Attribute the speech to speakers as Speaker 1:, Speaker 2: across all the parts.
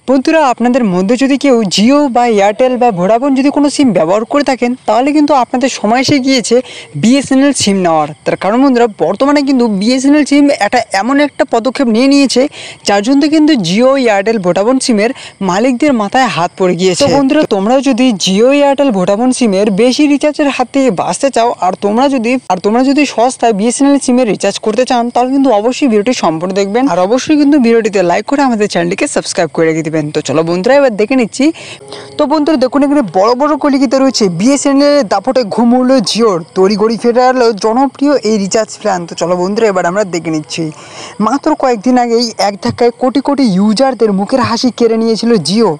Speaker 1: বন্ধুরা, আপনাদের মধ্যে যদি কেউ জিও বা এয়ারটেল বা ভোডাফোন যদি কোনো সিম ব্যবহার করে থাকেন, তাহলে কিন্তু আপনাদের সময় এসে গিয়েছে বিএসএনএল সিম নেওয়ার। তার কারণ বন্ধুরা, বর্তমানে কিন্তু বিএসএনএল সিম এমন একটা পদক্ষেপ নিয়ে নিয়েছে, যার জন্য কিন্তু জিও, এয়ারটেল, ভোডাফোন সিমের মালিকদের মাথায় হাত পড়ে গিয়েছে। তো বন্ধুরা, তোমরা যদি জিও, এয়ারটেল, ভোডাফোন সিমের বেশি রিচার্জের হাত থেকে বাঁচতে চাও, আর তোমরা যদি সস্তায় বিএসএনএল সিমের রিচার্জ করতে চান, তাহলে কিন্তু অবশ্যই ভিডিওটি সম্পূর্ণ দেখবেন, আর অবশ্যই কিন্তু ভিডিওটিতে লাইক করে আমাদের চ্যানেলটিকে সাবস্ক্রাইব করে রেখে দিবেন। তো চলো বন্ধুরা, এবার দেখে নিচ্ছি। তো বন্ধুরা দেখুন, এখানে বড় বড় কলিকিতে রয়েছে বিএসএনএল এর দাপটে ঘুম উড়ল জিওর, তড়িঘড়ি ফিরে এলো জনপ্রিয় এই রিচার্জ প্ল্যান। তো চলো বন্ধুরা, এবার আমরা দেখে নিচ্ছি। মাত্র কয়েকদিন আগেই এক ধাক্কায় কোটি কোটি ইউজারদের মুখের হাসি কেড়ে নিয়েছিল জিও।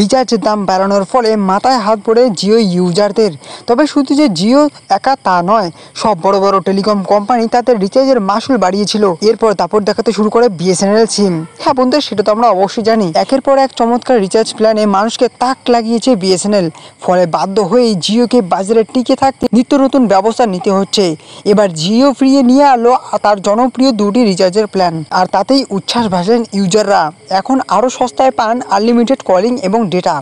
Speaker 1: রিচার্জের দাম বাড়ানোর ফলে মাথায় হাত পড়ে জিও ইউজারদের। তবে শুধু যে জিও একা তা নয়, সব বড় বড় টেলিকম কোম্পানি তাদের রিচার্জের মাসুল বাড়িয়েছিল। এরপর দাপট দেখাতে শুরু করে বিএসএনএল সিম। হ্যাঁ বন্ধুরা, সেটা তো আমরা অবশ্যই জানি। একের পর এক চমৎকার রিচার্জ প্ল্যানে মানুষকে তাক লাগিয়েছে বিএসএনএল। ফলে বাধ্য হয়েই জিওকে বাজারে টিকে থাকতে নিত্য নতুন ব্যবস্থা নিতে হচ্ছে। এবার জিও ফিরিয়ে নিয়ে আলো তার জনপ্রিয় দুটি রিচার্জের প্ল্যান, আর তাতেই উচ্ছ্বাস ভাসেন ইউজাররা। এখন আরও সস্তায় পান আনলিমিটেড কলিং এবং ডেটা।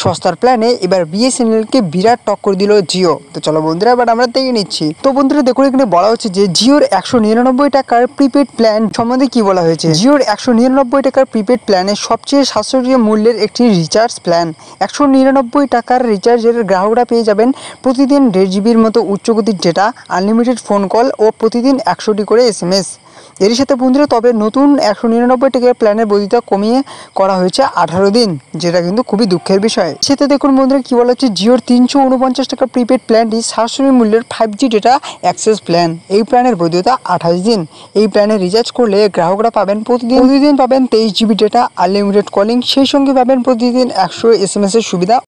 Speaker 1: সস্তার প্ল্যানে এবার বিএসএনএলকে বিরাট টক্কর দিল জিও। তো চলো বন্ধুরা, এবার আমরা দেখে নিচ্ছি। তো বন্ধুরা দেখুন, এখানে বলা হচ্ছে যে জিওর 199 টাকার প্রিপেড প্ল্যান সম্বন্ধে কি বলা হয়েছে। জিওর 199 টাকার প্রিপেড প্ল্যানের সবচেয়ে সাশ্রয়ী মূল্যের একটি রিচার্জ প্ল্যান। 199 টাকার রিচার্জের গ্রাহকরা পেয়ে যাবেন প্রতিদিন 1.5 জিবির মতো উচ্চগতির ডেটা, আনলিমিটেড ফোন কল ও প্রতিদিন 100টি করে SMS। এর সাথে বন্ধুরা, তবে নতুন 199 টাকার প্ল্যানের বৈধতা কমিয়ে করা হয়েছে 18 দিন, যেটা কিন্তু খুবই দুঃখের বিষয়। সেটা দেখুন বন্ধুরা, কি বলা হচ্ছে, জিওর 349 টাকা প্রিপেড প্ল্যানটি সাশ্রয়ী মূল্যের 5G ডেটা অ্যাক্সেস প্ল্যান। এই প্ল্যানের বৈধতা 28 দিন। এই প্ল্যানে রিচার্জ করলে গ্রাহকরা পাবেন প্রতিদিন পাবেন 23 জিবি ডেটা, আনলিমিটেড কলিং, সেই সঙ্গে পাবেন প্রতিদিন 100 SMS এর সুবিধা।